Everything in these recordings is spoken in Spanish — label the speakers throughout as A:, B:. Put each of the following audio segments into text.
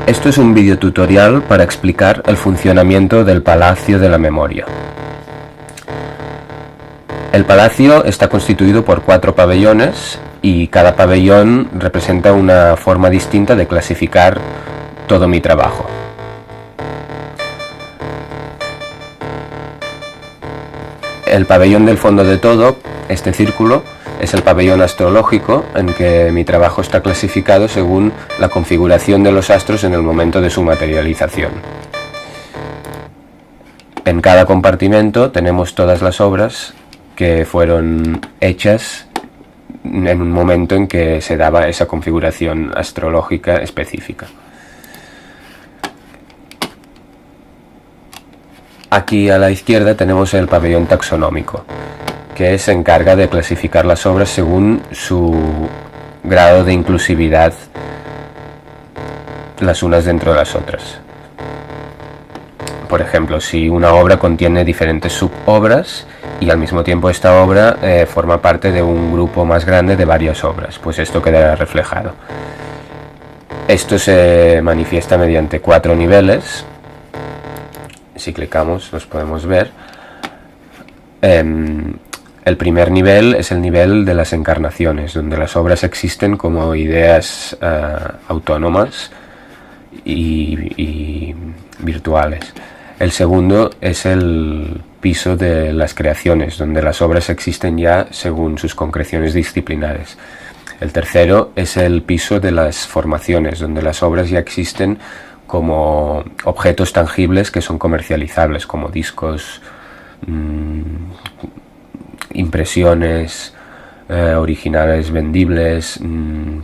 A: Esto es un vídeo tutorial para explicar el funcionamiento del Palacio de la Memoria. El palacio está constituido por 4 pabellones y cada pabellón representa una forma distinta de clasificar todo mi trabajo. El pabellón del fondo de todo, este círculo, es el pabellón astrológico, en que mi trabajo está clasificado según la configuración de los astros en el momento de su materialización. En cada compartimento tenemos todas las obras que fueron hechas en un momento en que se daba esa configuración astrológica específica. Aquí a la izquierda tenemos el pabellón taxonómico, que se encarga de clasificar las obras según su grado de inclusividad las unas dentro de las otras. Por ejemplo, si una obra contiene diferentes subobras y al mismo tiempo esta obra forma parte de un grupo más grande de varias obras, pues esto quedará reflejado. Esto se manifiesta mediante 4 niveles. Si clicamos los podemos ver. El primer nivel es el nivel de las encarnaciones, donde las obras existen como ideas autónomas y virtuales. El segundo es el piso de las creaciones, donde las obras existen ya según sus concreciones disciplinares. El tercero es el piso de las formaciones, donde las obras ya existen como objetos tangibles que son comercializables, como discos, impresiones originales vendibles,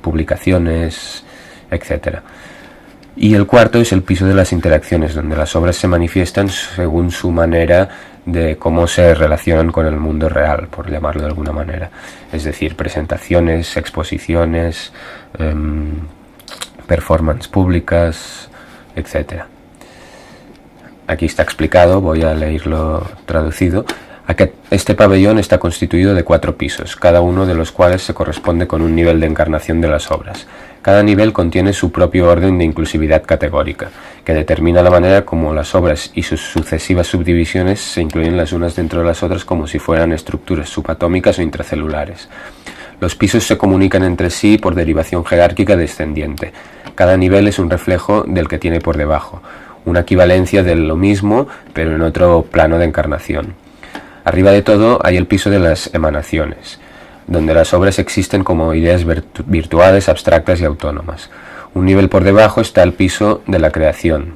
A: publicaciones, etc. Y el cuarto es el piso de las interacciones, donde las obras se manifiestan según su manera de cómo se relacionan con el mundo real, por llamarlo de alguna manera. Es decir, presentaciones, exposiciones, performances públicas, etc. Aquí está explicado, voy a leerlo traducido. Este pabellón está constituido de 4 pisos, cada uno de los cuales se corresponde con un nivel de encarnación de las obras. Cada nivel contiene su propio orden de inclusividad categórica, que determina la manera como las obras y sus sucesivas subdivisiones se incluyen las unas dentro de las otras como si fueran estructuras subatómicas o intracelulares. Los pisos se comunican entre sí por derivación jerárquica descendiente. Cada nivel es un reflejo del que tiene por debajo, una equivalencia de lo mismo, pero en otro plano de encarnación. Arriba de todo hay el piso de las emanaciones, donde las obras existen como ideas virtuales, abstractas y autónomas. Un nivel por debajo está el piso de la creación,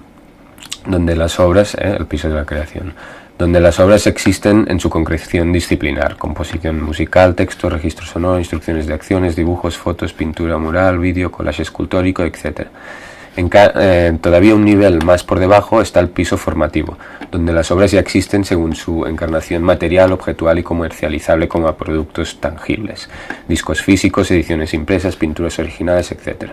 A: donde las obras, donde las obras existen en su concreción disciplinar: composición musical, texto, registro sonoro, instrucciones de acciones, dibujos, fotos, pintura mural, vídeo, collage escultórico, etc. Todavía un nivel más por debajo está el piso formativo, donde las obras ya existen según su encarnación material, objetual y comercializable como productos tangibles: discos físicos, ediciones impresas, pinturas originales, etc.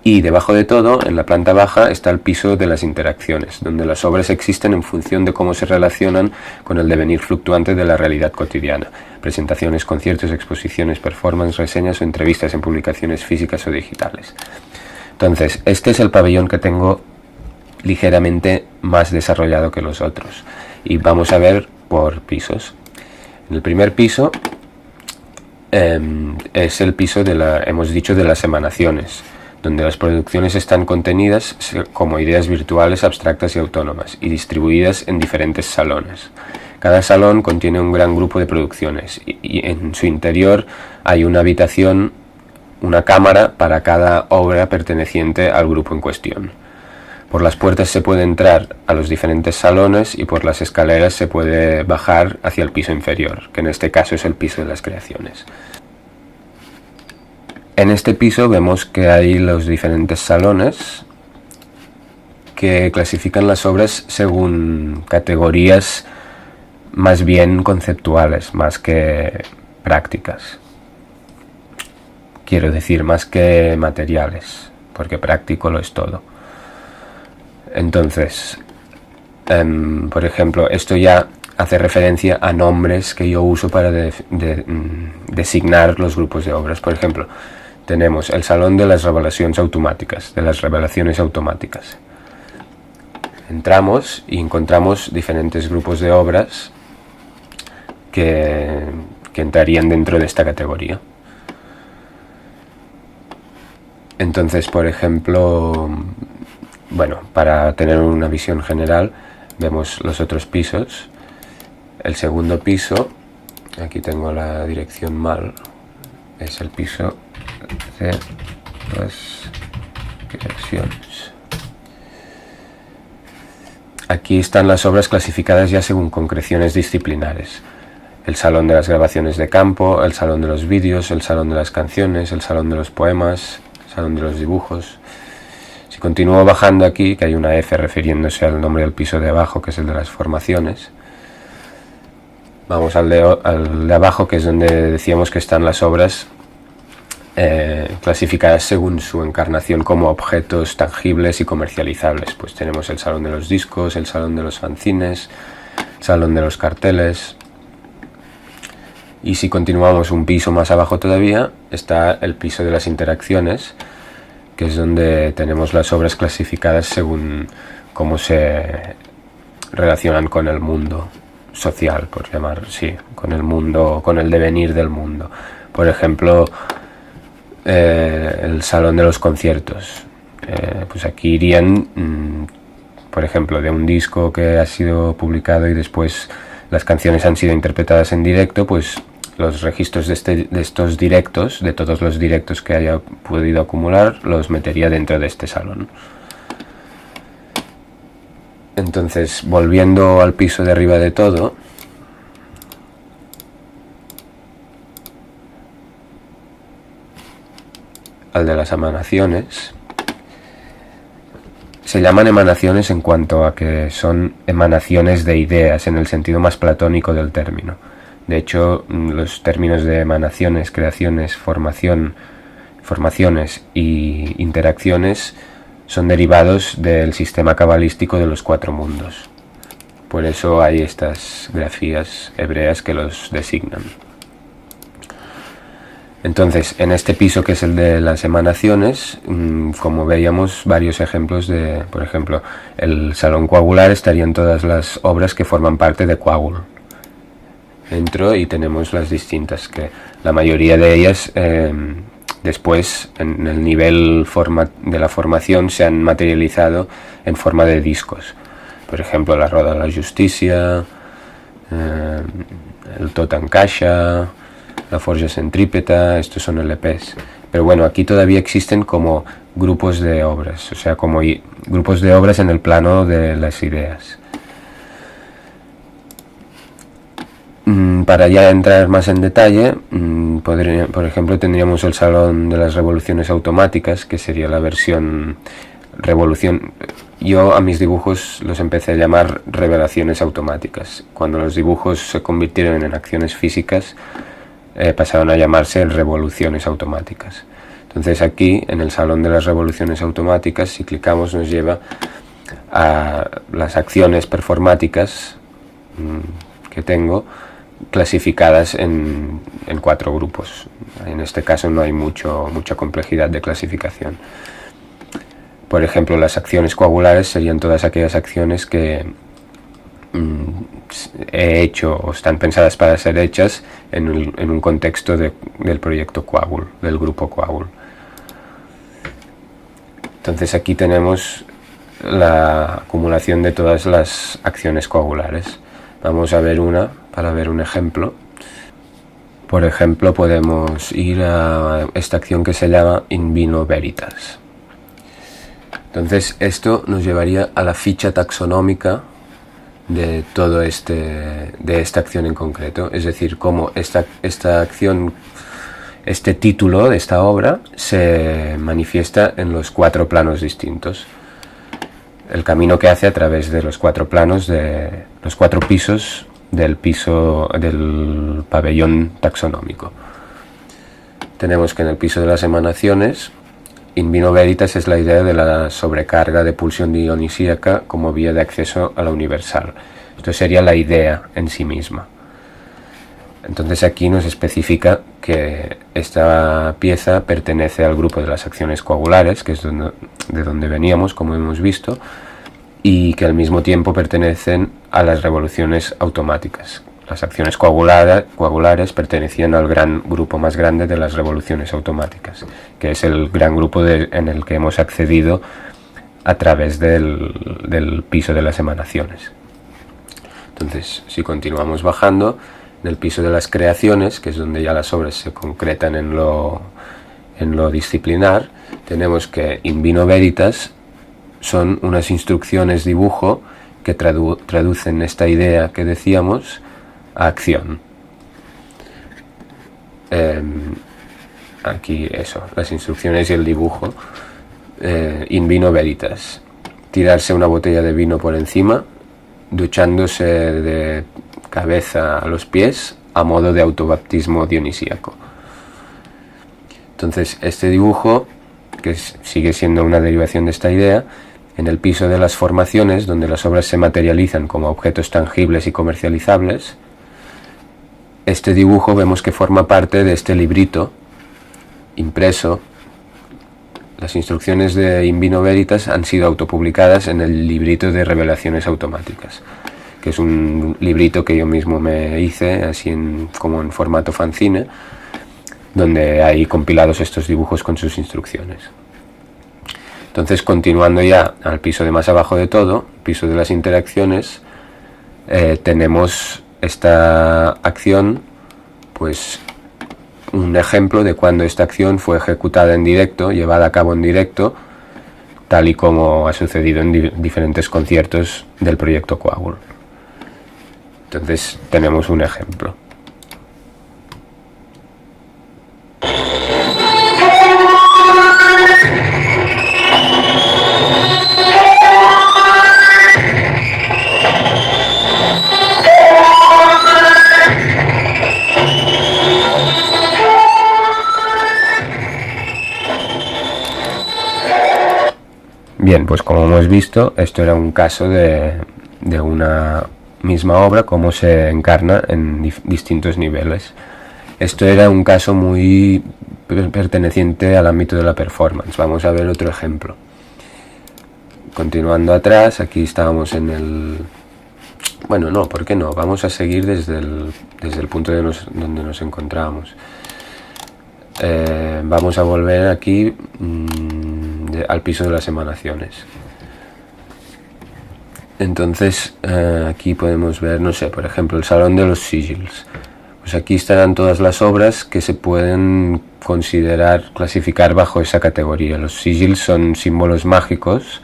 A: Y debajo de todo, en la planta baja, está el piso de las interacciones, donde las obras existen en función de cómo se relacionan con el devenir fluctuante de la realidad cotidiana: presentaciones, conciertos, exposiciones, performances, reseñas o entrevistas en publicaciones físicas o digitales. Entonces, este es el pabellón que tengo ligeramente más desarrollado que los otros. Y vamos a ver por pisos. En el primer piso es el piso de las emanaciones, donde las producciones están contenidas como ideas virtuales, abstractas y autónomas, y distribuidas en diferentes salones. Cada salón contiene un gran grupo de producciones, y en su interior hay una habitación, una cámara para cada obra perteneciente al grupo en cuestión. Por las puertas se puede entrar a los diferentes salones y por las escaleras se puede bajar hacia el piso inferior, que en este caso es el piso de las creaciones. En este piso vemos que hay los diferentes salones que clasifican las obras según categorías más bien conceptuales, más que prácticas. Quiero decir, más que materiales, porque práctico lo es todo. Entonces, por ejemplo, esto ya hace referencia a nombres que yo uso para designar los grupos de obras. Por ejemplo, tenemos el salón de las revelaciones automáticas, Entramos y encontramos diferentes grupos de obras que entrarían dentro de esta categoría. Entonces, por ejemplo, bueno, para tener una visión general, vemos los otros pisos. El segundo piso, aquí tengo la dirección mal, es el piso de las direcciones. Aquí están las obras clasificadas ya según concreciones disciplinares. El salón de las grabaciones de campo, el salón de los vídeos, el salón de las canciones, el salón de los poemas, el salón de los dibujos. Si continúo bajando aquí, que hay una F refiriéndose al nombre del piso de abajo, que es el de las formaciones, vamos al de abajo, que es donde decíamos que están las obras clasificadas según su encarnación como objetos tangibles y comercializables. Pues tenemos el salón de los discos, el salón de los fanzines, el salón de los carteles. Y si continuamos un piso más abajo todavía, está el piso de las interacciones, que es donde tenemos las obras clasificadas según cómo se relacionan con el mundo social, por llamar, sí, con el mundo, con el devenir del mundo. Por ejemplo, el salón de los conciertos. Pues aquí irían, por ejemplo, de un disco que ha sido publicado y después las canciones han sido interpretadas en directo, pues los registros de estos directos, de todos los directos que haya podido acumular, los metería dentro de este salón. Entonces, volviendo al piso de arriba de todo, al de las emanaciones, se llaman emanaciones en cuanto a que son emanaciones de ideas en el sentido más platónico del término. De hecho, los términos de emanaciones, creaciones, formaciones y interacciones son derivados del sistema cabalístico de los 4 mundos. Por eso hay estas grafías hebreas que los designan. Entonces, en este piso, que es el de las emanaciones, como veíamos varios ejemplos de, por ejemplo, el salón coagular, estarían todas las obras que forman parte de Coagul. Entro y tenemos las distintas, que la mayoría de ellas después en el nivel de la formación se han materializado en forma de discos. Por ejemplo, la Roda de la Justicia, el Tot en Caixa, la Forja Centrípeta, estos son LPs. Pero bueno, aquí todavía existen como grupos de obras, o sea, como grupos de obras en el plano de las ideas. Para ya entrar más en detalle, por ejemplo, tendríamos el Salón de las Revoluciones Automáticas, que sería la versión revolución. Yo a mis dibujos los empecé a llamar revelaciones automáticas. Cuando los dibujos se convirtieron en acciones físicas, pasaron a llamarse revoluciones automáticas. Entonces aquí, en el Salón de las Revoluciones Automáticas, si clicamos nos lleva a las acciones performáticas que tengo, clasificadas en 4 grupos. En este caso no hay mucha complejidad de clasificación. Por ejemplo, las acciones coagulares serían todas aquellas acciones que he hecho o están pensadas para ser hechas en un contexto del proyecto Coagul, del grupo Coagul. Entonces aquí tenemos la acumulación de todas las acciones coagulares. Vamos a ver una para ver un ejemplo. Por ejemplo, podemos ir a esta acción que se llama In Vino Veritas. Entonces esto nos llevaría a la ficha taxonómica de todo de esta acción en concreto, es decir, cómo esta acción, este título de esta obra se manifiesta en los 4 planos distintos. El camino que hace a través de los 4 planos, de los 4 pisos del pabellón taxonómico. Tenemos que en el piso de las emanaciones, In Vino Veritas es la idea de la sobrecarga de pulsión dionisíaca como vía de acceso a la universal. Esto sería la idea en sí misma. Entonces aquí nos especifica que esta pieza pertenece al grupo de las acciones coagulares, que es de donde veníamos, como hemos visto, y que al mismo tiempo pertenecen a las revoluciones automáticas. Las acciones coagulares pertenecían al gran grupo más grande de las revoluciones automáticas, que es el gran grupo en el que hemos accedido a través del piso de las emanaciones. Entonces, si continuamos bajando, en el piso de las creaciones, que es donde ya las obras se concretan en lo disciplinar, tenemos que in vino veritas son unas instrucciones dibujo que traducen esta idea que decíamos a acción. Aquí eso, las instrucciones y el dibujo. In vino veritas, tirarse una botella de vino por encima, duchándose de cabeza a los pies a modo de autobaptismo dionisíaco. Entonces este dibujo, que sigue siendo una derivación de esta idea, en el piso de las formaciones, donde las obras se materializan como objetos tangibles y comercializables, este dibujo vemos que forma parte de este librito impreso. Las instrucciones de In Vino Veritas han sido autopublicadas en el librito de revelaciones automáticas, que es un librito que yo mismo me hice, así como en formato fanzine, donde hay compilados estos dibujos con sus instrucciones. Entonces, continuando ya al piso de más abajo de todo, piso de las interacciones, tenemos esta acción, pues un ejemplo de cuando esta acción fue ejecutada en directo, llevada a cabo en directo, tal y como ha sucedido en diferentes conciertos del proyecto Coagul. Entonces tenemos un ejemplo. Bien, pues como hemos visto, esto era un caso de una misma obra, cómo se encarna en distintos niveles. Esto era un caso muy perteneciente al ámbito de la performance. Vamos a ver otro ejemplo. Continuando atrás, aquí estábamos en el... Bueno, no, ¿por qué no? Vamos a seguir desde el punto donde nos encontrábamos. Vamos a volver aquí al piso de las emanaciones. Entonces aquí podemos ver, no sé, por ejemplo, el Salón de los Sigils. Pues aquí estarán todas las obras que se pueden clasificar bajo esa categoría. Los sigils son símbolos mágicos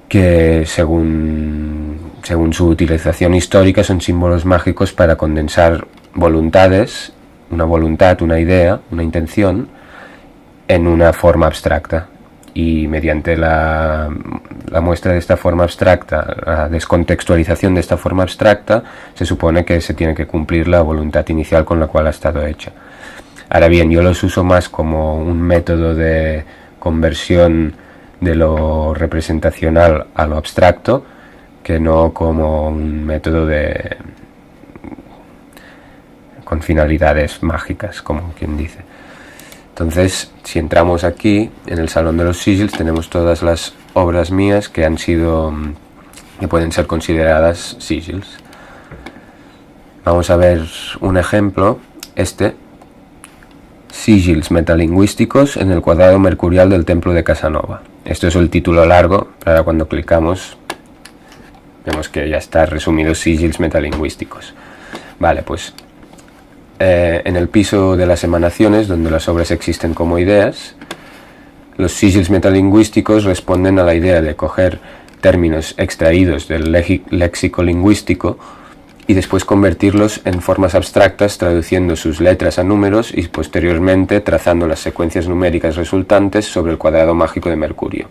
A: que según su utilización histórica son símbolos mágicos para condensar voluntades, una voluntad, una idea, una intención, en una forma abstracta. Y mediante la muestra de esta forma abstracta, la descontextualización de esta forma abstracta, se supone que se tiene que cumplir la voluntad inicial con la cual ha estado hecha. Ahora bien, yo los uso más como un método de conversión de lo representacional a lo abstracto, que no como un método con finalidades mágicas, como quien dice. Entonces, si entramos aquí, en el Salón de los Sigils, tenemos todas las obras mías que pueden ser consideradas sigils. Vamos a ver un ejemplo, Sigils metalingüísticos en el cuadrado mercurial del templo de Casanova. Esto es el título largo, pero ahora cuando clicamos vemos que ya está resumido sigils metalingüísticos. Vale, pues en el piso de las emanaciones, donde las obras existen como ideas, los sigils metalingüísticos responden a la idea de coger términos extraídos del léxico lingüístico y después convertirlos en formas abstractas, traduciendo sus letras a números y posteriormente trazando las secuencias numéricas resultantes sobre el cuadrado mágico de Mercurio.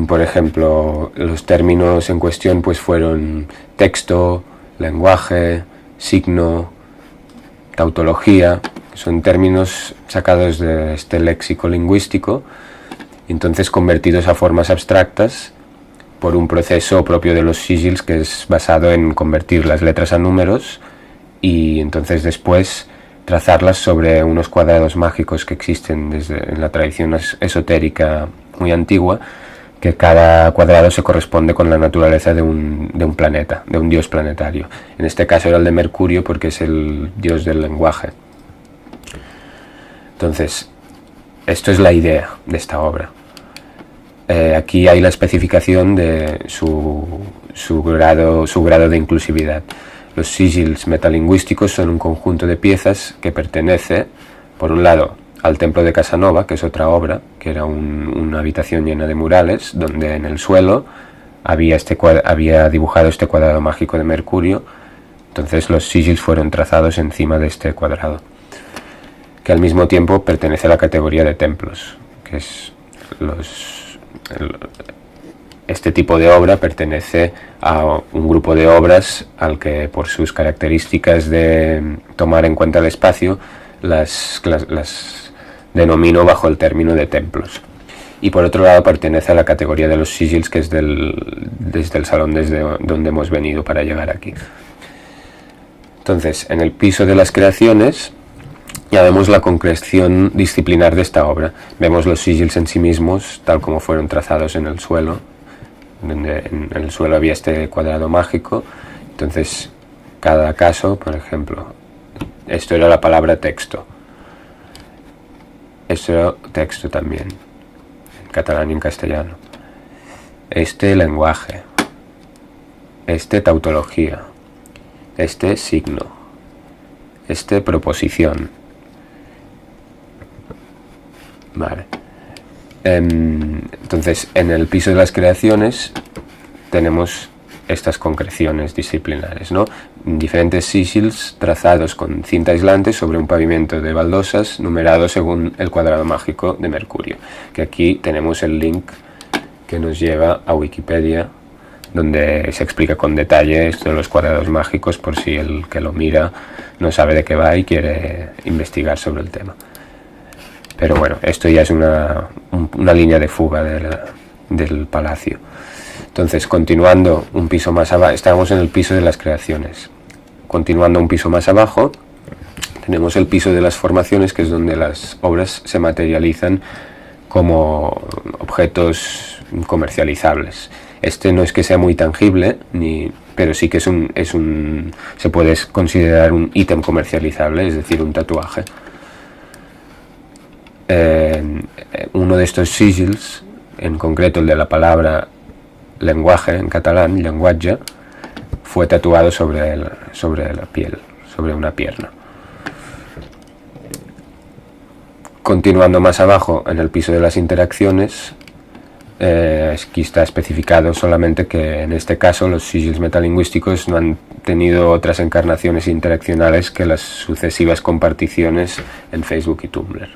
A: Por ejemplo, los términos en cuestión pues fueron texto, lenguaje, signo, tautología. Son términos sacados de este léxico lingüístico y entonces convertidos a formas abstractas por un proceso propio de los sigils que es basado en convertir las letras a números y entonces después trazarlas sobre unos cuadrados mágicos que existen en la tradición esotérica muy antigua, que cada cuadrado se corresponde con la naturaleza de un planeta, de un dios planetario. En este caso era el de Mercurio porque es el dios del lenguaje. Entonces, esto es la idea de esta obra. Aquí hay la especificación de su grado de inclusividad. Los sigils metalingüísticos son un conjunto de piezas que pertenece, por un lado, al Templo de Casanova, que es otra obra, que era una habitación llena de murales, donde en el suelo había dibujado este cuadrado mágico de Mercurio. Entonces los sigils fueron trazados encima de este cuadrado, que al mismo tiempo pertenece a la categoría de templos, que es este tipo de obra pertenece a un grupo de obras al que, por sus características de tomar en cuenta el espacio, las denomino bajo el término de templos. Y por otro lado pertenece a la categoría de los sigils, que es desde el salón desde donde hemos venido para llegar aquí. Entonces, en el piso de las creaciones ya vemos la concreción disciplinar de esta obra. Vemos los sigils en sí mismos, tal como fueron trazados en el suelo, donde en el suelo había este cuadrado mágico. Entonces, cada caso, por ejemplo, esto era la palabra texto. Esto era texto también, en catalán y en castellano. Este lenguaje. Este tautología. Este signo. Este proposición. Vale. Entonces, en el piso de las creaciones tenemos estas concreciones disciplinares, ¿no? Diferentes sigils trazados con cinta aislante sobre un pavimento de baldosas numerado según el cuadrado mágico de Mercurio, que aquí tenemos el link que nos lleva a Wikipedia, donde se explica con detalle esto de los cuadrados mágicos, por si el que lo mira no sabe de qué va y quiere investigar sobre el tema. Pero bueno, esto ya es una línea de fuga del palacio. Entonces, continuando un piso más abajo, estamos en el piso de las creaciones. Continuando un piso más abajo, tenemos el piso de las formaciones, que es donde las obras se materializan como objetos comercializables. Este no es que sea muy tangible, pero sí que se puede considerar un ítem comercializable, es decir, un tatuaje. Uno de estos sigils, en concreto el de la palabra lenguaje en catalán, llenguatge, fue tatuado sobre la piel, sobre una pierna. Continuando más abajo, en el piso de las interacciones, aquí está especificado solamente que en este caso los sigils metalingüísticos no han tenido otras encarnaciones interaccionales que las sucesivas comparticiones en Facebook y Tumblr.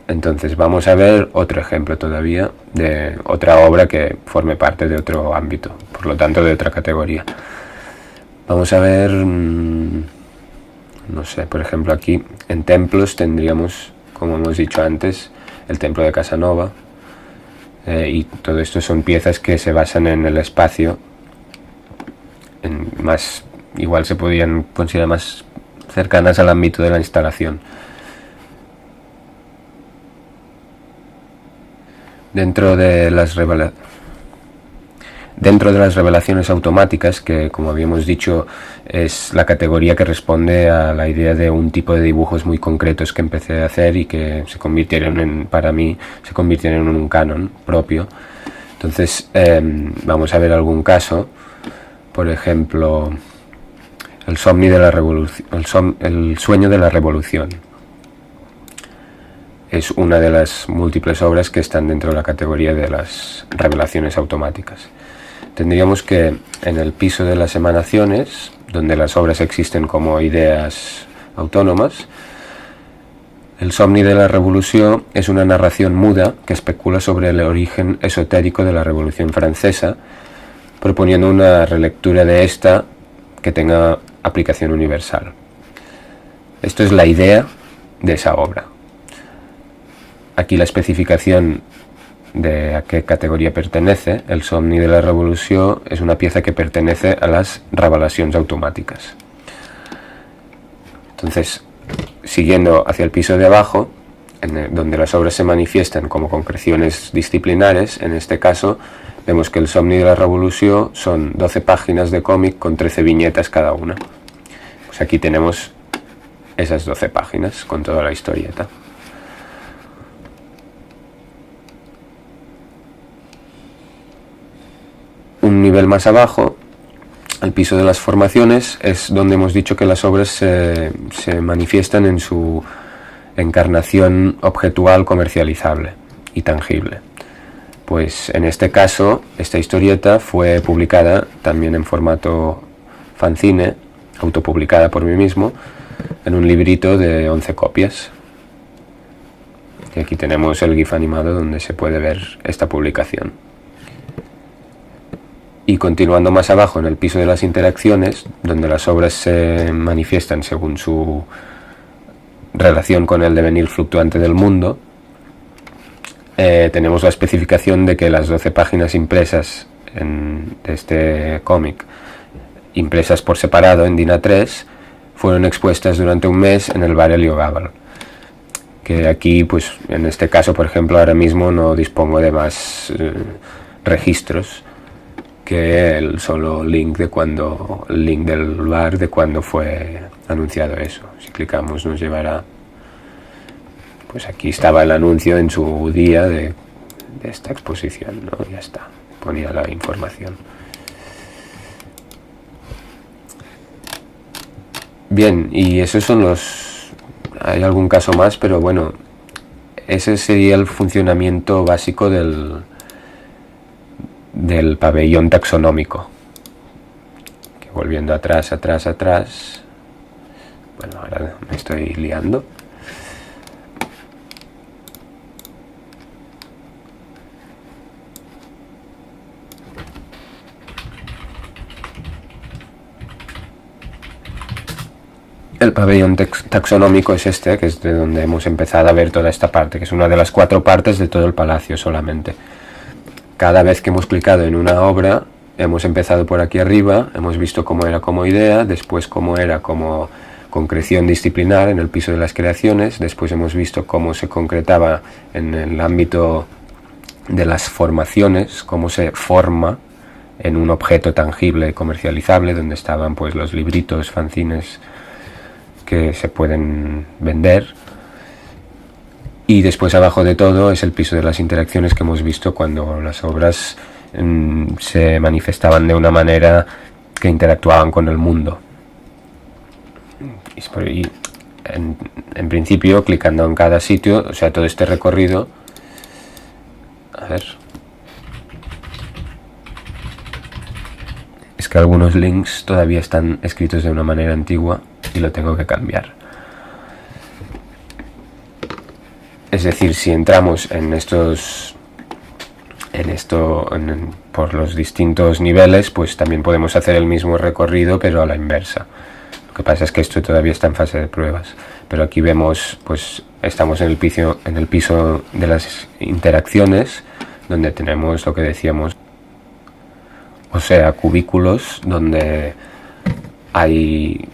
A: Entonces vamos a ver otro ejemplo todavía de otra obra que forme parte de otro ámbito, por lo tanto de otra categoría. Vamos a ver, no sé, por ejemplo aquí en templos tendríamos, como hemos dicho antes, el templo de Casanova, y todo esto son piezas que se basan en el espacio, igual se podían considerar más cercanas al ámbito de la instalación. Dentro de las revelaciones automáticas, que como habíamos dicho es la categoría que responde a la idea de un tipo de dibujos muy concretos que empecé a hacer y que para mí se convirtieron en un canon propio. Entonces vamos a ver algún caso. Por ejemplo, el sueño de la revolución. Es una de las múltiples obras que están dentro de la categoría de las revelaciones automáticas. Tendríamos que en el piso de las emanaciones, donde las obras existen como ideas autónomas, el somni de la revolución es una narración muda que especula sobre el origen esotérico de la Revolución Francesa, proponiendo una relectura de esta que tenga aplicación universal. Esto es la idea de esa obra. Aquí la especificación de a qué categoria pertenece. El somni de la revolució és una pieza que pertenece a las revelacions automàtiques. Entonces, siguiendo hacia el piso de abajo, donde las obras se manifiestan como concreciones disciplinares, en este caso vemos que el somni de la revolució son 12 páginas de cómic con 13 viñetas cada una. Pues aquí tenemos esas 12 páginas con toda la historieta. Un nivel más abajo, el piso de las formaciones, es donde hemos dicho que las obras se manifiestan en su encarnación objetual comercializable y tangible. Pues en este caso, esta historieta fue publicada también en formato fanzine, autopublicada por mí mismo, en un librito de 11 copias. Y aquí tenemos el GIF animado donde se puede ver esta publicación. Y continuando más abajo, en el piso de las interacciones, donde las obras se manifiestan según su relación con el devenir fluctuante del mundo, tenemos la especificación de que las 12 páginas impresas de este cómic, impresas por separado en DIN A3, fueron expuestas durante un mes en el bar Heliogábal. Que aquí, pues en este caso, por ejemplo, ahora mismo no dispongo de más registros que el solo link el link del bar de cuando fue anunciado eso. Si clicamos nos llevará, pues aquí estaba el anuncio en su día de esta exposición, ¿no? Ya está, ponía la información. Bien, y esos son hay algún caso más, pero bueno, ese sería el funcionamiento básico del pabellón taxonómico. Que volviendo atrás, bueno, ahora me estoy liando. El pabellón taxonómico es este, que es de donde hemos empezado a ver toda esta parte, que es una de las 4 partes de todo el palacio solamente. Cada vez que hemos clicado en una obra, hemos empezado por aquí arriba, hemos visto cómo era como idea, después cómo era como concreción disciplinar en el piso de las creaciones, después hemos visto cómo se concretaba en el ámbito de las formaciones, cómo se forma en un objeto tangible comercializable, donde estaban pues los libritos, fanzines que se pueden vender. Y después abajo de todo es el piso de las interacciones que hemos visto cuando las obras se manifestaban de una manera que interactuaban con el mundo. Y en principio, clicando en cada sitio, o sea, todo este recorrido, a ver, es que algunos links todavía están escritos de una manera antigua y lo tengo que cambiar. Es decir, si entramos por los distintos niveles, pues también podemos hacer el mismo recorrido, pero a la inversa. Lo que pasa es que esto todavía está en fase de pruebas. Pero aquí vemos, pues estamos en el piso de las interacciones, donde tenemos lo que decíamos, o sea, cubículos donde hay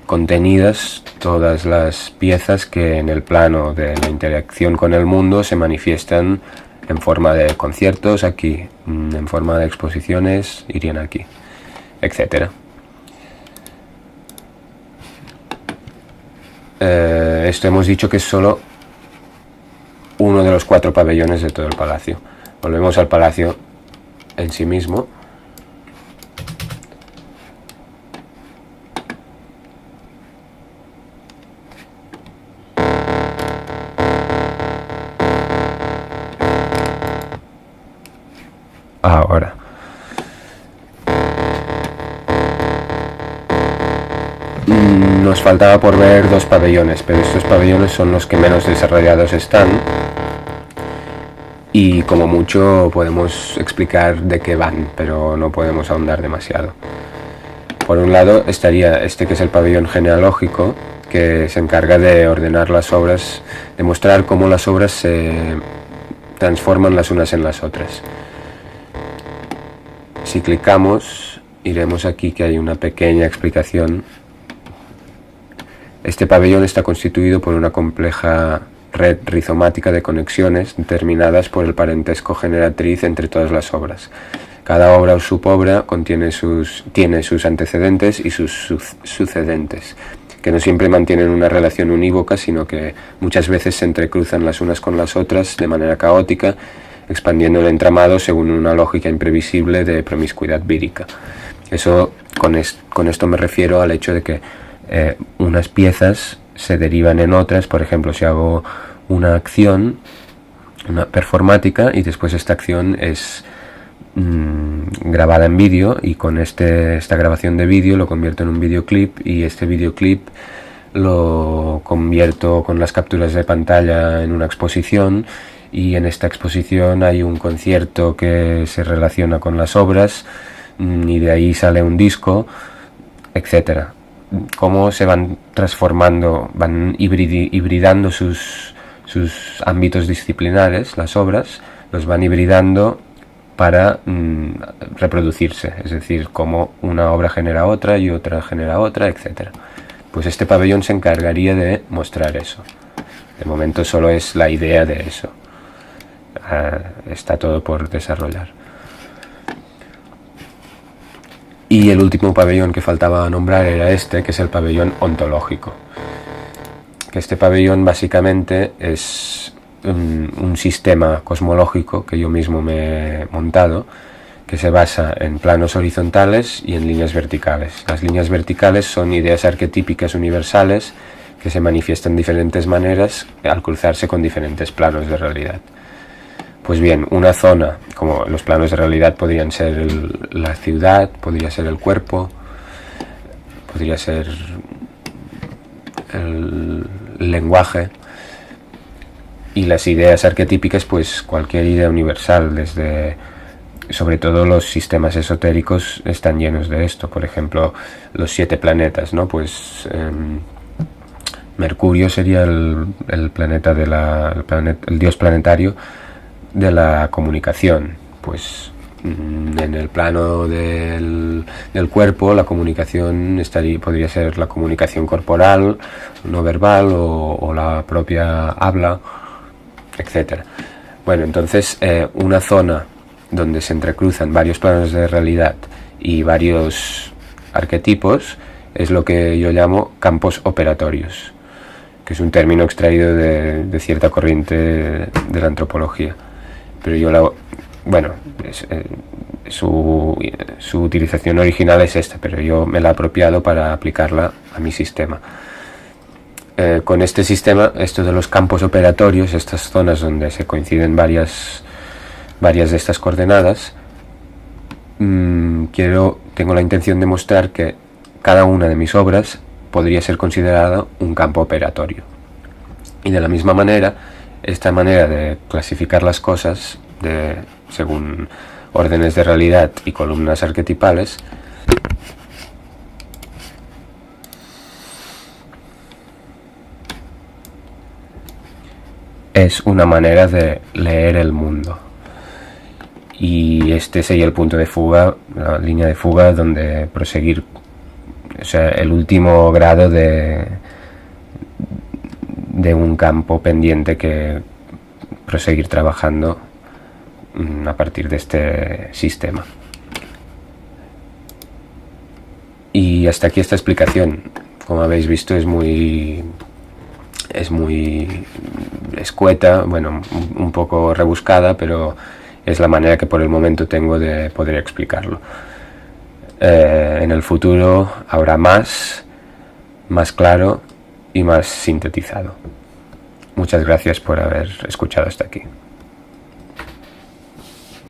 A: contenidas todas las piezas que en el plano de la interacción con el mundo se manifiestan en forma de conciertos aquí, en forma de exposiciones irían aquí, etcétera. Esto hemos dicho que es solo uno de los 4 pabellones de todo el palacio. Volvemos al palacio en sí mismo. Ahora, nos faltaba por ver 2 pabellones, pero estos pabellones son los que menos desarrollados están y como mucho podemos explicar de qué van, pero no podemos ahondar demasiado. Por un lado estaría este, que es el pabellón genealógico, que se encarga de ordenar las obras, de mostrar cómo las obras transforman las unas en las otras. Si clicamos, iremos aquí que hay una pequeña explicación. Este pabellón está constituido por una compleja red rizomática de conexiones determinadas por el parentesco generatriz entre todas las obras. Cada obra o subobra tiene sus antecedentes y sus sucedentes, que no siempre mantienen una relación unívoca, sino que muchas veces se entrecruzan las unas con las otras de manera caótica, expandiendo el entramado según una lógica imprevisible de promiscuidad vírica. Con esto me refiero al hecho de que unas piezas se derivan en otras. Por ejemplo, si hago una acción, una performática, y después esta acción es grabada en vídeo, y con esta grabación de vídeo lo convierto en un videoclip, y este videoclip lo convierto con las capturas de pantalla en una exposición, y en esta exposición hay un concierto que se relaciona con las obras, y de ahí sale un disco, etcétera. Cómo se van transformando, van hibridando sus ámbitos disciplinares, las obras, los van hibridando para reproducirse, es decir, cómo una obra genera otra y otra genera otra, etcétera. Pues este pabellón se encargaría de mostrar eso. De momento solo es la idea de eso. Está todo por desarrollar. Y el último pabellón que faltaba nombrar era este, que es el pabellón ontológico. Que este pabellón básicamente es un sistema cosmológico que yo mismo me he montado, que se basa en planos horizontales y en líneas verticales. Las líneas verticales son ideas arquetípicas universales que se manifiestan de diferentes maneras al cruzarse con diferentes planos de realidad. Pues bien, una zona, como los planos de realidad podrían ser la ciudad, podría ser el cuerpo, podría ser el lenguaje, y las ideas arquetípicas, pues cualquier idea universal, sobre todo los sistemas esotéricos están llenos de esto. Por ejemplo, los 7 planetas, ¿no? Pues Mercurio sería el planeta el dios planetario de la comunicación. Pues en el plano del cuerpo, la comunicación podría ser la comunicación corporal, no verbal, o la propia habla, etcétera. Bueno, entonces una zona donde se entrecruzan varios planos de realidad y varios arquetipos es lo que yo llamo campos operatorios, que es un término extraído de cierta corriente de la antropología. Pero su utilización original es esta, pero yo me la he apropiado para aplicarla a mi sistema. Con este sistema, esto de los campos operatorios, estas zonas donde se coinciden varias de estas coordenadas, tengo la intención de mostrar que cada una de mis obras podría ser considerada un campo operatorio. Y de la misma manera, esta manera de clasificar las cosas según órdenes de realidad y columnas arquetipales es una manera de leer el mundo. Y este sería el punto de fuga, la línea de fuga donde proseguir, o sea, el último grado de un campo pendiente que proseguir trabajando a partir de este sistema. Y hasta aquí esta explicación. Como habéis visto, es muy escueta, bueno, un poco rebuscada, pero es la manera que por el momento tengo de poder explicarlo. En el futuro habrá más claro y más sintetizado. Muchas gracias por haber escuchado hasta aquí.